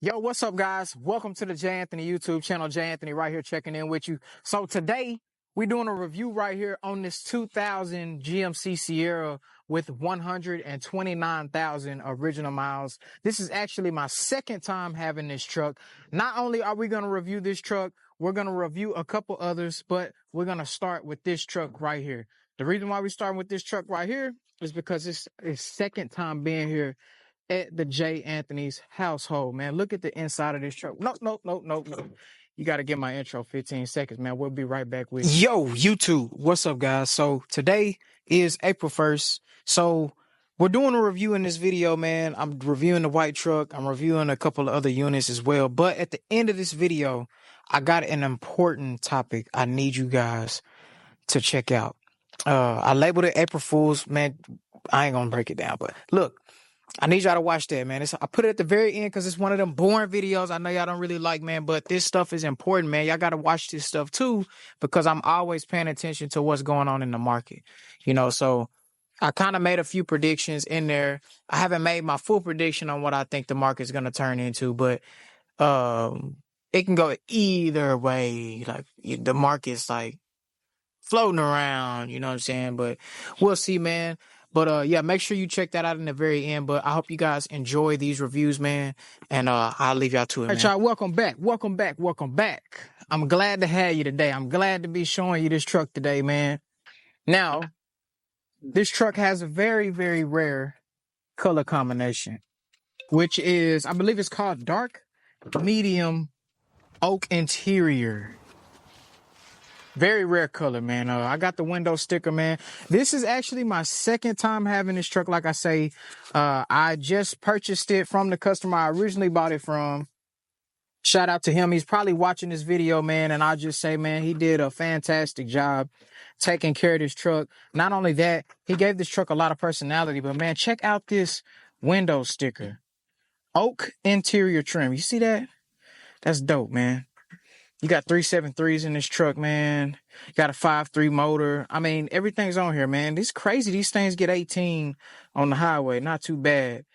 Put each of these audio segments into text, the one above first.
Yo, what's up, guys? Welcome to the J Anthony YouTube channel. J Anthony right here checking in with you. So today we're doing a review right here on this 2000 GMC Sierra with 129,000 original miles. This is actually my second time having this truck. Not only are we going to review this truck, we're going to review a couple others, but we're going to start with this truck right here. The reason why we're starting with this truck right here is because it's second time being here at the J Anthony's household, man. Look at the inside of this truck. No. You got to give my intro 15 seconds, man. We'll be right back with you. Yo, YouTube. What's up, guys? So today is April 1st. So we're doing a review in this video, man. I'm reviewing the white truck. I'm reviewing a couple of other units as well. But at the end of this video, I got an important topic I need you guys to check out. I labeled it April Fool's, man. I ain't going to break it down, but look. I need y'all to watch that, man. I put it at the very end because it's one of them boring videos I know y'all don't really like, man. But this stuff is important, man. Y'all got to watch this stuff, too, because I'm always paying attention to what's going on in the market. You know, so I kind of made a few predictions in there. I haven't made my full prediction on what I think the market's going to turn into, but it can go either way. Like, the market's, like, floating around, you know what I'm saying? But we'll see, man. But yeah, make sure you check that out in the very end. But I hope you guys enjoy these reviews, man. And I'll leave y'all to it, man. All right, y'all, welcome back. I'm glad to have you today. I'm glad to be showing you this truck today, man. Now, this truck has a very, very rare color combination, which is, I believe it's called dark medium oak interior. Very rare color, man. I got the window sticker, man. This is actually my second time having this truck. Like I say, I just purchased it from the customer I originally bought it from. Shout out to him. He's probably watching this video, man. And I'll just say, man, he did a fantastic job taking care of this truck. Not only that, he gave this truck a lot of personality. But, man, check out this window sticker. Oak interior trim. You see that? That's dope, man. You got 373s in this truck, man. You got a 5.3 motor. I mean, everything's on here, man. This crazy. These things get 18 on the highway. Not too bad.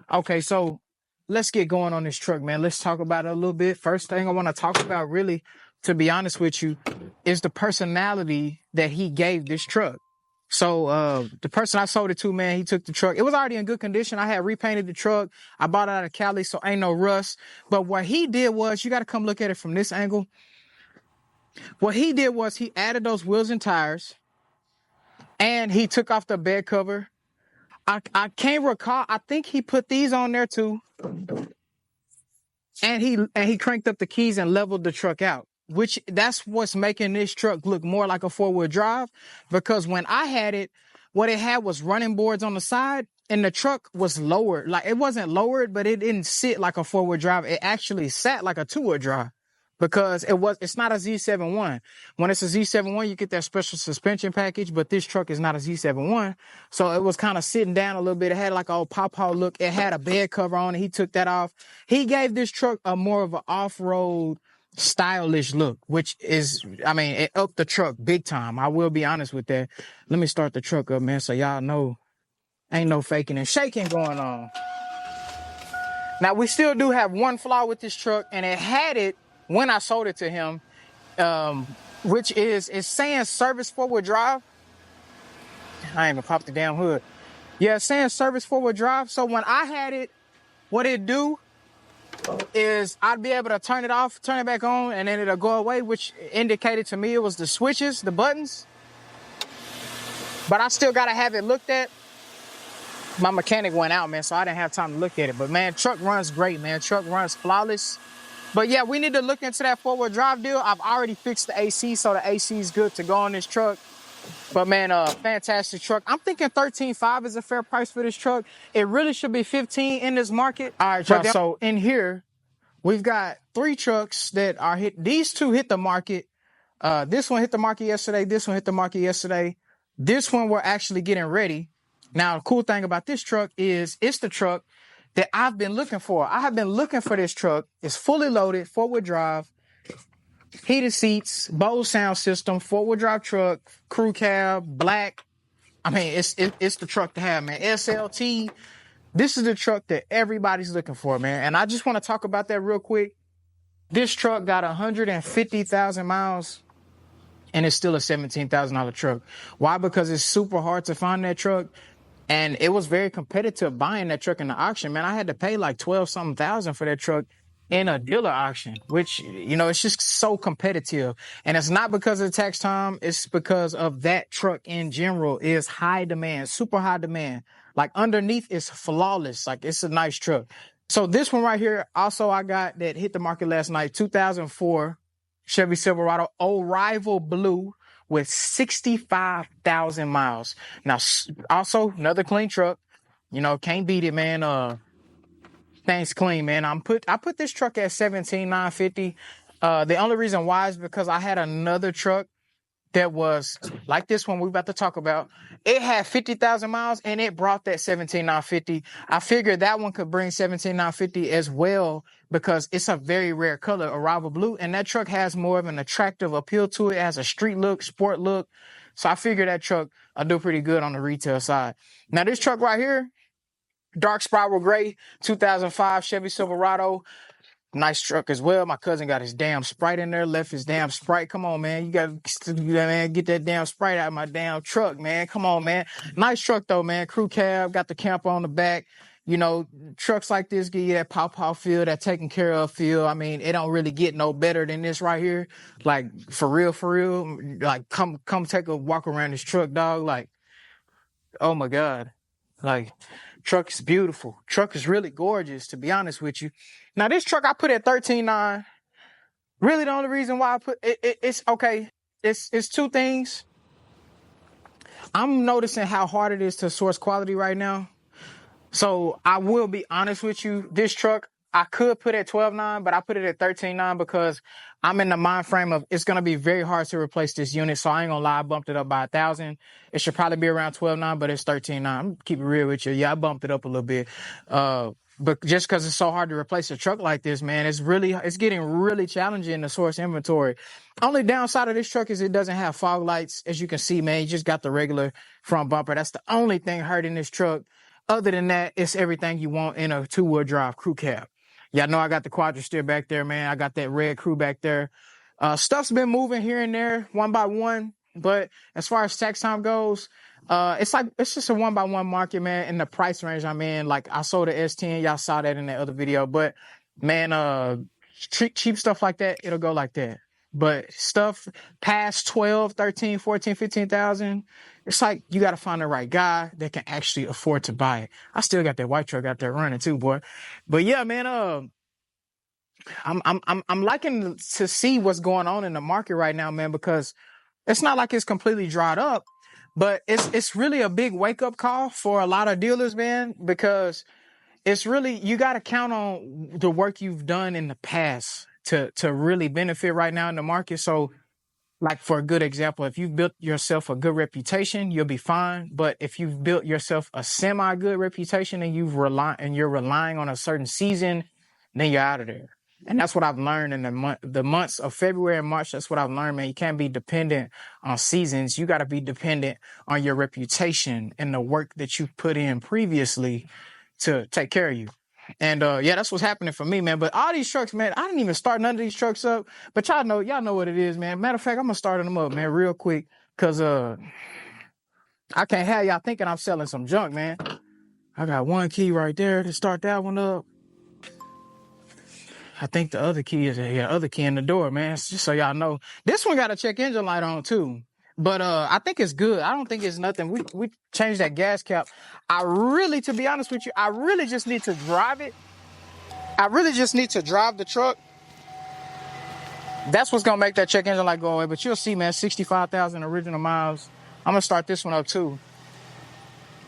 Okay, so let's get going on this truck, man. Let's talk about it a little bit. First thing I want to talk about, really, to be honest with you, is the personality that he gave this truck. So the person I sold it to, man, he took the truck. It was already in good condition. I had repainted the truck. I bought it out of Cali, so ain't no rust. But what he did was, you got to come look at it from this angle. What he did was he added those wheels and tires, and he took off the bed cover. I can't recall. I think he put these on there too. And he cranked up the keys and leveled the truck out. Which that's what's making this truck look more like a four-wheel drive, because when I had it, what it had was running boards on the side, and the truck was lowered. Like, it wasn't lowered, but it didn't sit like a four-wheel drive. It actually sat like a two-wheel drive, because it's not a Z71. When it's a Z71, you get that special suspension package, but this truck is not a Z71. So it was kind of sitting down a little bit. It had like an old pawpaw look. It had a bed cover on it. He took that off. He gave this truck a more of an off-road stylish look, which is, I mean, it upped the truck big time. I will be honest with that. Let me start the truck up, man, so y'all know ain't no faking and shaking going on. Now, we still do have one flaw with this truck, and it had it when I sold it to him, which is it's saying service forward drive. I ain't even popped the damn hood. Yeah, it's saying service forward drive. So when I had it, what it do is I'd be able to turn it off, turn it back on, and then it'll go away, which indicated to me it was the switches, the buttons. But I still got to have it looked at. My mechanic went out, man, so I didn't have time to look at it. But, man, truck runs great, man. Truck runs flawless. But, yeah, we need to look into that four-wheel drive deal. I've already fixed the AC, so the AC is good to go on this truck. But, man, fantastic truck. I'm thinking $13,500 is a fair price for this truck. It really should be $15,000 in this market. All right, y'all. So, in here, we've got three trucks that are hit. These two hit the market. This one hit the market yesterday. This one hit the market yesterday. This one we're actually getting ready. Now, the cool thing about this truck is it's the truck that I've been looking for. I have been looking for this truck. It's fully loaded, four-wheel drive, heated seats, Bose sound system, four-wheel drive truck, crew cab, black. I mean, it's the truck to have, man. SLT, This is the truck that everybody's looking for, man. And I just want to talk about that real quick. This truck got 150,000 miles and it's still a $17,000 truck. Why? Because it's super hard to find that truck. And it was very competitive buying that truck in the auction, man. I had to pay like 12 something thousand for that truck in a dealer auction, which, you know, it's just so competitive. And it's not because of tax time. It's because of that truck in general is high demand, super high demand. Like underneath it's flawless. Like it's a nice truck. So this one right here, also I got that hit the market last night, 2004 Chevy Silverado Arrival Blue with 65,000 miles. Now, also another clean truck. You know, can't beat it, man. Things clean, man. I put this truck at 17,950. The only reason why is because I had another truck that was like this one we're about to talk about. It had 50,000 miles and it brought that 17,950. I figured that one could bring 17,950 as well because it's a very rare color, Arrival Blue, and that truck has more of an attractive appeal to it. It has a street look, sport look. So I figured that truck will do pretty good on the retail side. Now this truck right here, dark spiral gray, 2005 Chevy Silverado. Nice truck as well. My cousin got his damn Sprite in there, left his damn Sprite. Come on, man. You got to man, get that damn Sprite out of my damn truck, man. Come on, man. Nice truck, though, man. Crew cab, got the camper on the back. You know, trucks like this give you that pow-pow feel, that taken care of feel. I mean, it don't really get no better than this right here. Like, for real. Like, come take a walk around this truck, dog. Like, oh, my God. Like, truck is beautiful. Truck is really gorgeous, to be honest with you. Now, this truck I put at 13.9. Really, the only reason why I put it's okay. It's two things. I'm noticing how hard it is to source quality right now. So I will be honest with you. This truck I could put at 12.9, but I put it at 13.9 because I'm in the mind frame of it's gonna be very hard to replace this unit. So I ain't gonna lie, I bumped it up by 1,000. It should probably be around 12.9, but it's 13.9. I'm gonna keep it real with you. Yeah, I bumped it up a little bit. But just because it's so hard to replace a truck like this, man, it's getting really challenging to source inventory. Only downside of this truck is it doesn't have fog lights. As you can see, man, you just got the regular front bumper. That's the only thing hurting this truck. Other than that, it's everything you want in a two-wheel drive crew cab. Y'all know I got the quadra steer back there, man. I got that red crew back there. Stuff's been moving here and there one by one. But as far as tax time goes, it's just a one by one market, man. In the price range I'm in, like I sold the S10, y'all saw that in that other video. But man, cheap stuff like that, it'll go like that. But stuff past 12, 13, 14, 15,000, it's like you got to find the right guy that can actually afford to buy it. I still got that white truck out there running too, boy. But yeah, man, I'm liking to see what's going on in the market right now, man, because it's not like it's completely dried up, but it's really a big wake up call for a lot of dealers, man, because it's really, you got to count on the work you've done in the past to really benefit right now in the market. So like for a good example, if you've built yourself a good reputation, you'll be fine. But if you've built yourself a semi good reputation and you're relying on a certain season, then you're out of there. And that's what I've learned in the months of February and March. That's what I've learned, man. You can't be dependent on seasons. You got to be dependent on your reputation and the work that you've put in previously to take care of you. And yeah, that's what's happening for me, man. But all these trucks, man, I didn't even start none of these trucks up. But y'all know what it is, man. Matter of fact, I'm gonna start them up, man, real quick, cause I can't have y'all thinking I'm selling some junk, man. I got one key right there to start that one up. I think the other key is the other key in the door, man. Just so y'all know, this one got a check engine light on too. But I think it's good. I don't think it's nothing. We changed that gas cap. To be honest with you, I really just need to drive it. I really just need to drive the truck. That's what's gonna make that check engine light go away. But you'll see, man, 65,000 original miles. I'm gonna start this one up too.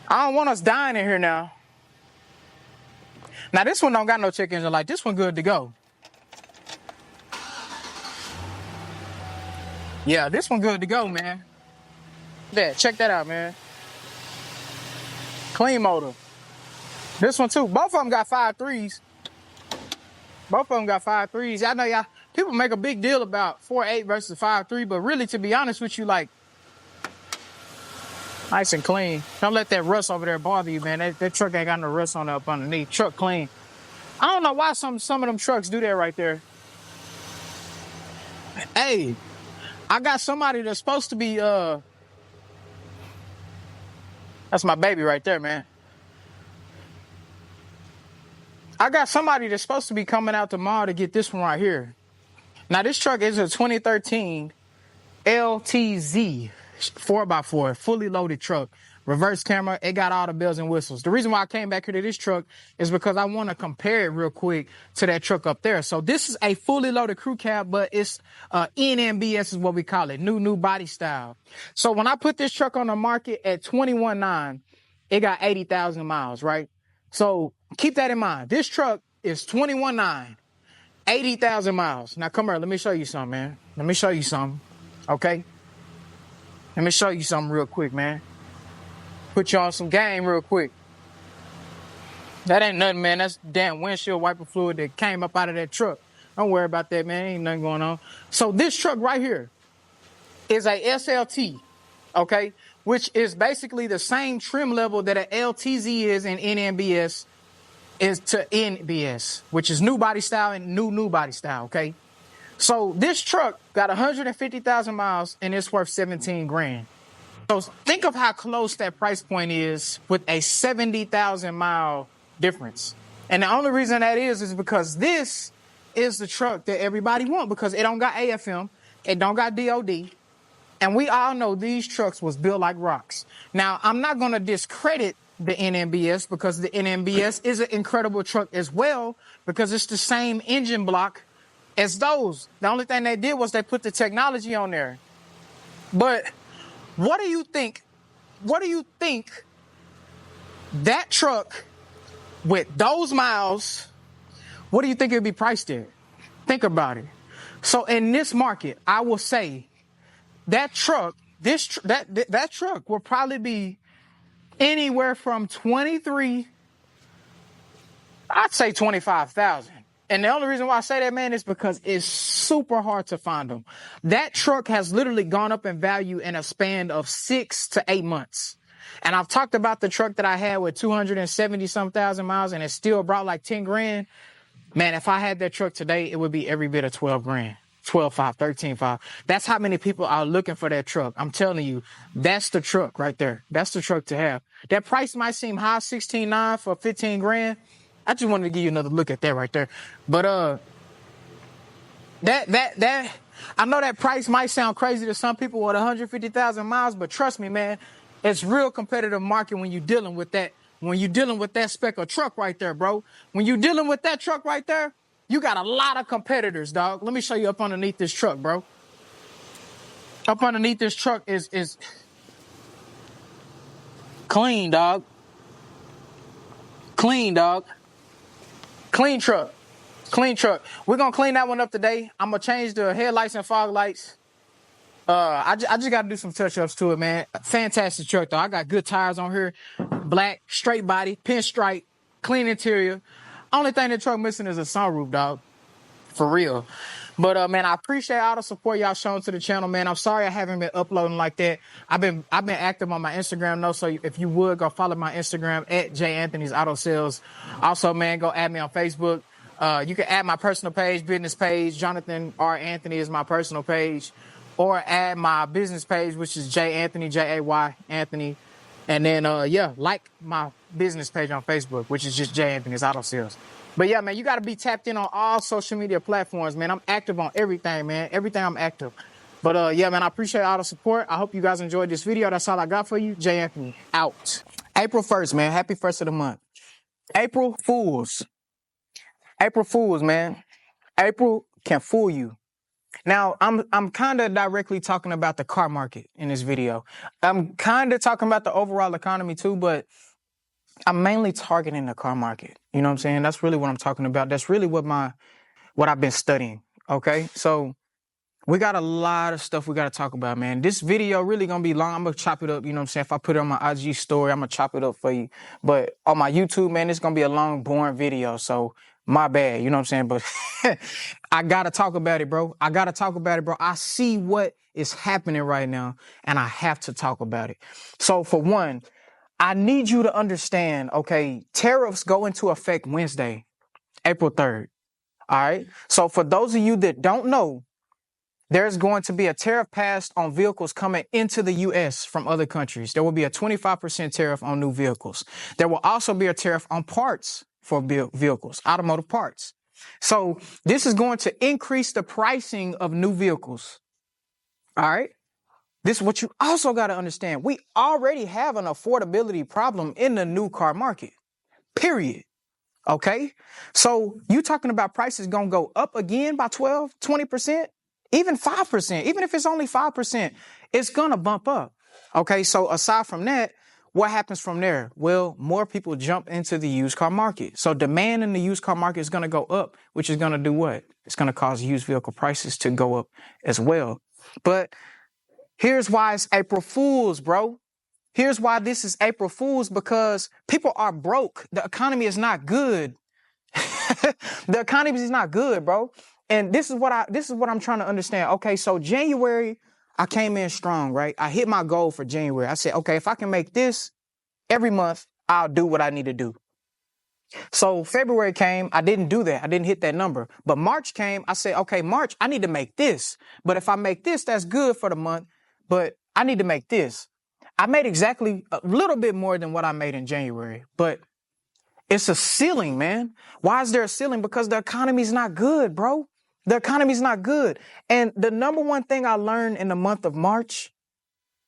I don't want us dying in here now. Now this one don't got no check engine light. This one good to go. Yeah, this one good to go, man. Check that out, man. Clean motor. This one too. Both of them got 5.3s. Both of them got 5.3s. I know y'all, people make a big deal about 4.8 versus 5.3, but really, to be honest with you, like, Nice and clean. Don't let that rust over there bother you, man. That truck ain't got no rust on it up underneath. Truck clean. I don't know why some of them trucks do that right there. Hey, I got somebody that's supposed to be, that's my baby right there, man. I got somebody that's supposed to be coming out tomorrow to get this one right here. Now, this truck is a 2013 LTZ 4x4, fully loaded truck. Reverse camera, it got all the bells and whistles. The reason why I came back here to this truck is because I want to compare it real quick to that truck up there. So this is a fully loaded crew cab, but it's NMBS is what we call it, new body style. So when I put this truck on the market at 21.9, it got 80,000 miles, right? So keep that in mind. This truck is 21.9, 80,000 miles. Now come here, let me show you something, man. Let me show you something, okay? Let me show you something real quick, man. Put you on some game real quick. That ain't nothing, man. That's damn windshield wiper fluid that came up out of that truck. Don't worry about that, man. Ain't nothing going on. So this truck right here is a SLT, okay? Which is basically the same trim level that an LTZ is in NMBS is to NBS, which is new body style and new body style, okay? So this truck got 150,000 miles and it's worth 17 grand. So think of how close that price point is with a 70,000 mile difference. And the only reason that is because this is the truck that everybody wants because it don't got AFM, it don't got DOD. And we all know these trucks was built like rocks. Now, I'm not going to discredit the NMBS because the NMBS is an incredible truck as well because it's the same engine block as those. The only thing they did was they put the technology on there. But what do you think? What do you think that truck with those miles, what do you think it would be priced at? Think about it. So in this market, I will say that truck, that truck will probably be anywhere from 23, I'd say 25,000. And the only reason why I say that, man, is because it's super hard to find them. That truck has literally gone up in value in a span of 6 to 8 months. And I've talked about the truck that I had with 270-some thousand miles and it still brought like 10 grand. Man, if I had that truck today, it would be every bit of 12 grand. 12.5, 13.5. That's how many people are looking for that truck. I'm telling you, that's the truck right there. That's the truck to have. That price might seem high, 16.9 for 15 grand. I just wanted to give you another look at that right there. But that I know that price might sound crazy to some people with 150,000 miles, but trust me, man, it's real competitive market when you're dealing with that. When you're dealing with that spec of truck right there, bro. When you're dealing with that truck right there, you got a lot of competitors, dog. Let me show you up underneath this truck, bro. Up underneath this truck is clean, dog. Clean, dog. Clean truck. Clean truck. We're going to clean that one up today. I'm going to change the headlights and fog lights. I just got to do some touch-ups to it, man. Fantastic truck, though. I got good tires on here. Black, straight body, pinstripe, clean interior. Only thing the truck missing is a sunroof, dog. For real. But, man, I appreciate all the support y'all showing to the channel, man. I'm sorry I haven't been uploading like that. I've been active on my Instagram, though, so if you would, go follow my Instagram at J Anthony's Auto Sales. Also, man, go add me on Facebook. You can add my personal page, business page. Jonathan R. Anthony is my personal page. Or add my business page, which is J Anthony, J-A-Y, Anthony. And then, yeah, like my business page on Facebook, which is just J Anthony's Auto Sales. But yeah, man, you got to be tapped in on all social media platforms, man. I'm active on everything, man. Everything I'm active. But yeah, man, I appreciate all the support. I hope you guys enjoyed this video. That's all I got for you. J Anthony, out. April 1st, man. Happy 1st of the month. April Fools. April Fools, man. April can fool you. Now, I'm kind of directly talking about the car market in this video. I'm kind of talking about the overall economy too, but I'm mainly targeting the car market. You know what I'm saying? That's really what I'm talking about. That's really what I've been studying. Okay. So we got a lot of stuff we got to talk about, man. This video really going to be long. I'm going to chop it up. You know what I'm saying? If I put it on my IG story, I'm going to chop it up for you. But on my YouTube, man, it's going to be a long, boring video. So My bad, you know what I'm saying? But I gotta talk about it, bro. I see what is happening right now, and I have to talk about it. So for one, I need you to understand, okay, tariffs go into effect Wednesday, April 3rd. All right. So for those of you that don't know, there's going to be a tariff passed on vehicles coming into the U.S. from other countries. There will be a 25% tariff on new vehicles. There will also be a tariff on parts for vehicles, automotive parts. So this is going to increase the pricing of new vehicles. All right. This is what you also got to understand. We already have an affordability problem in the new car market, period. Okay. So you talking about prices going to go up again by 12, 20%, even 5%, even if it's only 5%, it's going to bump up. Okay. So aside from that, what happens from there? Well, more people jump into the used car market. So demand in the used car market is going to go up, which is going to do what? It's going to cause used vehicle prices to go up as well. But here's why it's April Fool's, bro. Here's why this is April Fool's, because people are broke. The economy is not good. The economy is not good, bro. And this is what I'm trying to understand. Okay, so January, I came in strong, right? I hit my goal for January. I said, okay, if I can make this every month, I'll do what I need to do. So February came, I didn't do that. I didn't hit that number. But March came, I said, okay, March, I need to make this. But if I make this, that's good for the month. But I need to make this. I made exactly a little bit more than what I made in January, but it's a ceiling, man. Why is there a ceiling? Because the economy's not good, bro. The economy's not good. And the number one thing I learned in the month of March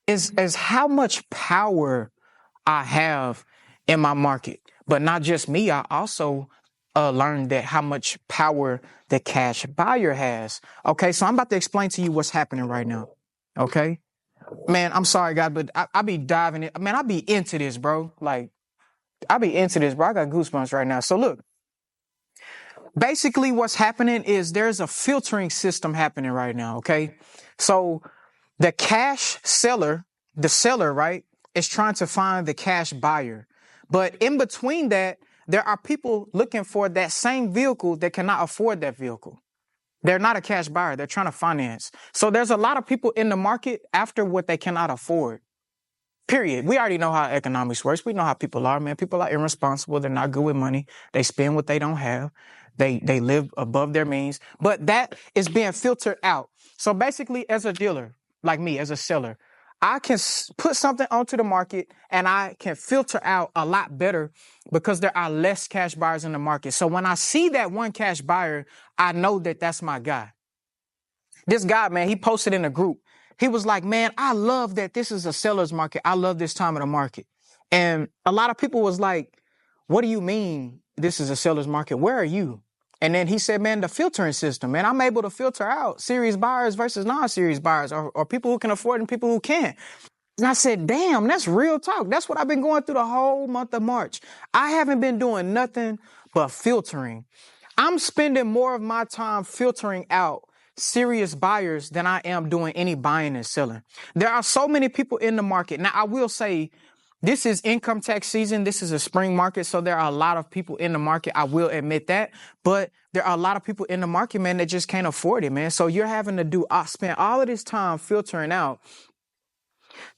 is how much power I have in my market. But not just me, I also learned that how much power the cash buyer has. Okay, so I'm about to explain to you what's happening right now. Okay? Man, I'm sorry, God, but I be diving in. Man, I be into this, bro. Like, I be into this, bro. I got goosebumps right now. So look, basically what's happening is there's a filtering system happening right now, okay? So the cash seller, the seller, right, is trying to find the cash buyer. But in between that, there are people looking for that same vehicle that cannot afford that vehicle. They're not a cash buyer. They're trying to finance. So there's a lot of people in the market after what they cannot afford. Period. We already know how economics works. We know how people are, man. People are irresponsible. They're not good with money. They spend what they don't have. They live above their means. But that is being filtered out. So basically, as a dealer, like me, as a seller, I can put something onto the market and I can filter out a lot better because there are less cash buyers in the market. So when I see that one cash buyer, I know that that's my guy. This guy, man, he posted in a group. He was like, man, I love that this is a seller's market. I love this time of the market. And a lot of people was like, what do you mean this is a seller's market? Where are you? And then he said, man, the filtering system, man, I'm able to filter out serious buyers versus non-serious buyers or people who can afford and people who can't. And I said, damn, that's real talk. That's what I've been going through the whole month of March. I haven't been doing nothing but filtering. I'm spending more of my time filtering out serious buyers than I am doing any buying and selling. There are so many people in the market. Now, I will say this is income tax season. This is a spring market. So there are a lot of people in the market. I will admit that. But there are a lot of people in the market, man, that just can't afford it, man. So you're having to spend all of this time filtering out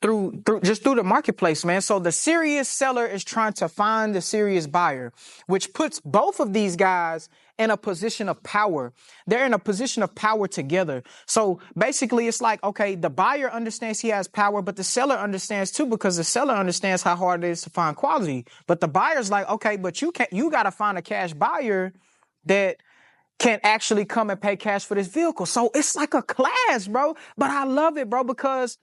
through the marketplace, man. So the serious seller is trying to find the serious buyer, which puts both of these guys in a position of power. They're in a position of power together. So basically it's like, okay, the buyer understands he has power, but the seller understands too, because the seller understands how hard it is to find quality. But the buyer's like, okay, but you got to find a cash buyer that can actually come and pay cash for this vehicle. So it's like a class, bro. But I love it, bro, because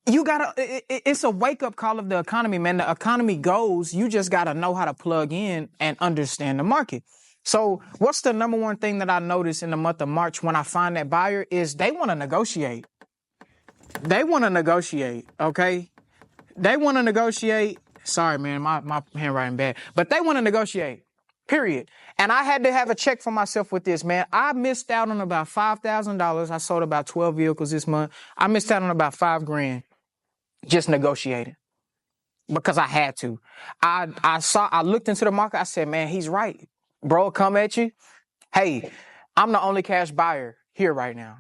it's a wake-up call of the economy, man. The economy goes, you just got to know how to plug in and understand the market. So what's the number one thing that I noticed in the month of March when I find that buyer is they want to negotiate. They want to negotiate, okay? They want to negotiate. Sorry, man, my handwriting bad. But they want to negotiate, period. And I had to have a check for myself with this, man. I missed out on about $5,000. I sold about 12 vehicles this month. I missed out on about $5,000. Just negotiating because I had to. I looked into the market. I said, man, he's right. bro come at you. Hey, I'm the only cash buyer here right now.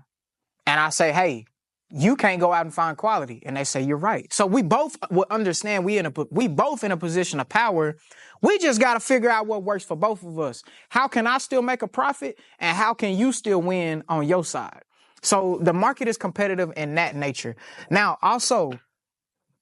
And I say, hey, you can't go out and find quality. And they say, you're right. So we both will understand we both in a position of power. We just got to figure out what works for both of us. How can I still make a profit? And how can you still win on your side? So the market is competitive in that nature. Now,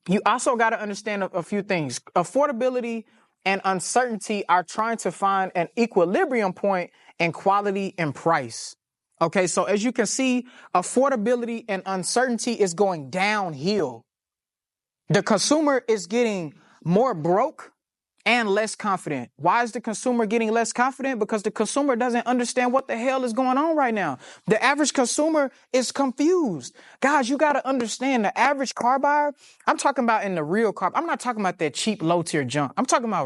you also got to understand a few things. Affordability and uncertainty are trying to find an equilibrium point in quality and price. Okay, so as you can see, affordability and uncertainty is going downhill. The consumer is getting more broke and less confident. Why is the consumer getting less confident? Because the consumer doesn't understand what the hell is going on right now. The average consumer is confused. Guys, you got to understand the average car buyer. I'm talking about in the real car. I'm not talking about that cheap low tier junk. I'm talking about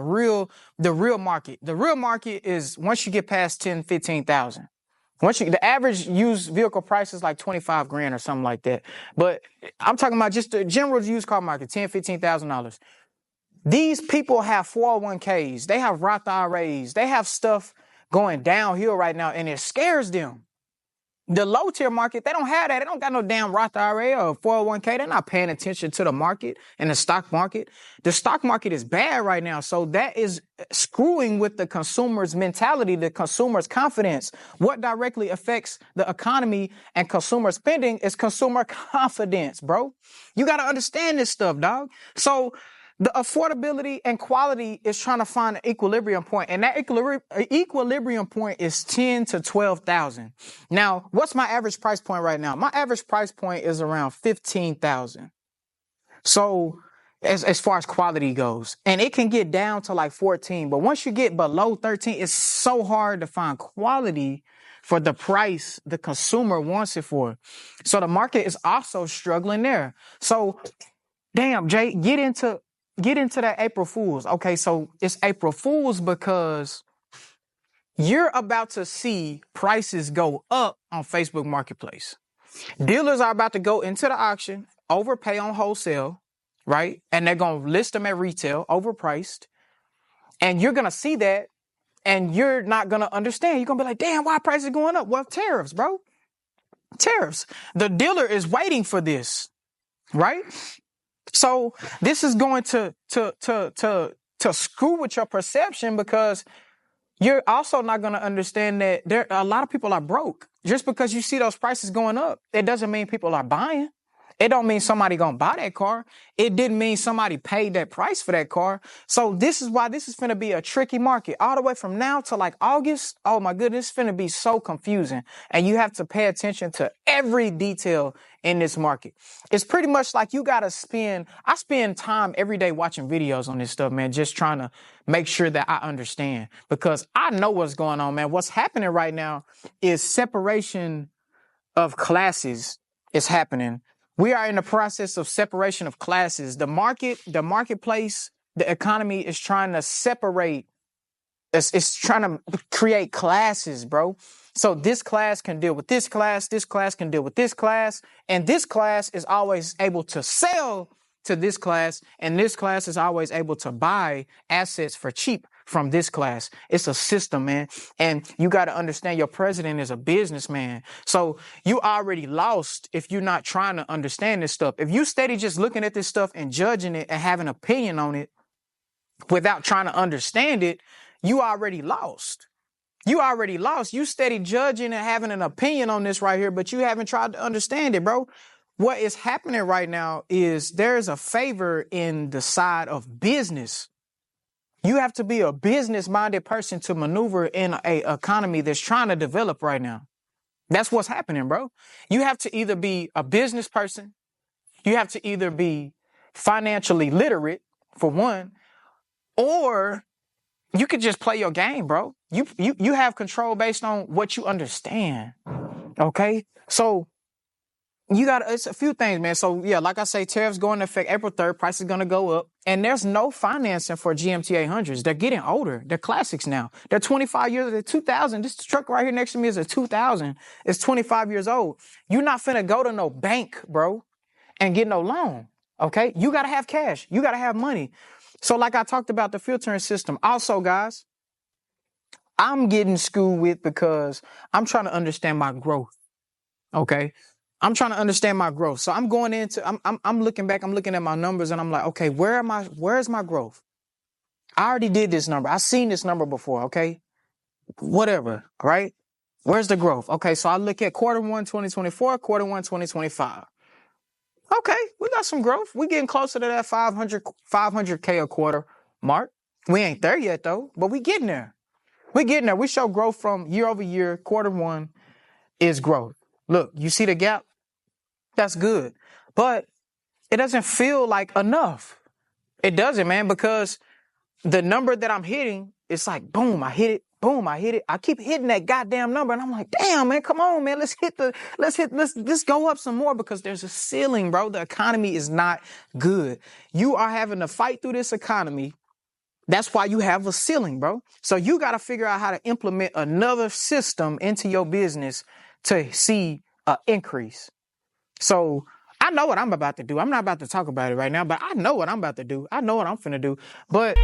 the real market. The real market is once you get past 10, 15,000. The average used vehicle price is like 25 grand or something like that. But I'm talking about just the general used car market, $10,000, $15,000. These people have 401ks. They have Roth IRAs. They have stuff going downhill right now, and it scares them. The low tier market, they don't have that. They don't got no damn Roth IRA or 401k. They're not paying attention to the market and the stock market. The stock market is bad right now. So that is screwing with the consumer's mentality, the consumer's confidence. What directly affects the economy and consumer spending is consumer confidence, bro. You got to understand this stuff, dog. So the affordability and quality is trying to find an equilibrium point, and that equilibrium point is 10 to 12,000. Now, what's my average price point right now? My average price point is around 15,000. So, as far as quality goes, and it can get down to like 14, but once you get below 13, it's so hard to find quality for the price the consumer wants it for. So the market is also struggling there. So, damn, Jay, get into that April Fool's. Okay, so it's April Fool's because you're about to see prices go up on Facebook Marketplace. Dealers are about to go into the auction, overpay on wholesale, right? And they're going to list them at retail, overpriced. And you're going to see that, and you're not going to understand. You're going to be like, damn, why prices going up? Well, tariffs, bro. Tariffs. The dealer is waiting for this, right? So this is going to screw with your perception because you're also not going to understand that a lot of people are broke. Just because you see those prices going up, it doesn't mean people are buying. It don't mean somebody going to buy that car. It didn't mean somebody paid that price for that car. So this is why this is going to be a tricky market all the way from now to like August. Oh my goodness, it's going to be so confusing. And you have to pay attention to every detail in this market. It's pretty much like you got to I spend time every day watching videos on this stuff, man, just trying to make sure that I understand because I know what's going on, man. What's happening right now is separation of classes is happening. We are in the process of separation of classes. The marketplace, the economy is trying to separate. It's trying to create classes, bro. So this class can deal with this class can deal with this class, and this class is always able to sell to this class, and this class is always able to buy assets for cheap from this class. It's a system, man. And you got to understand your president is a businessman. So you already lost if you're not trying to understand this stuff. If you steady just looking at this stuff and judging it and having an opinion on it without trying to understand it, you already lost. You already lost. You steady judging and having an opinion on this right here, but you haven't tried to understand it, bro. What is happening right now is there's a favor in the side of business. You have to be a business-minded person to maneuver in an economy that's trying to develop right now. That's what's happening, bro. You have to either be a business person, you have to either be financially literate, for one, or you could just play your game, bro. You have control based on what you understand. Okay? So it's a few things, man. So yeah, like I say, tariffs go into effect April 3rd, price is going to go up. And there's no financing for GMT800s. They're getting older. They're classics now. They're 25 years, they're 2000. This truck right here next to me is a 2000. It's 25 years old. You're not finna go to no bank, bro, and get no loan. Okay? You got to have cash. You got to have money. So like I talked about the filtering system. Also, guys, I'm getting schooled with because I'm trying to understand my growth. Okay. I'm trying to understand my growth. So I'm going into, I'm looking back, I'm looking at my numbers and I'm like, okay, where's my growth? I already did this number. I've seen this number before. Okay. Whatever. Right. Where's the growth? Okay. So I look at Q1, 2024, Q1, 2025. Okay. We got some growth. We're getting closer to that 500K a quarter mark. We ain't there yet though, but we getting there. We're getting there. We show growth from year over year. Q1 is growth. Look, you see the gap? That's good. But it doesn't feel like enough. It doesn't, man, because the number that I'm hitting, it's like, boom, I hit it. Boom, I hit it. I keep hitting that goddamn number. And I'm like, damn, man, come on, man. Let's go up some more because there's a ceiling, bro. The economy is not good. You are having to fight through this economy. That's why you have a ceiling, bro. So you got to figure out how to implement another system into your business to see an increase. So I know what I'm about to do. I'm not about to talk about it right now, but I know what I'm about to do. I know what I'm finna do. But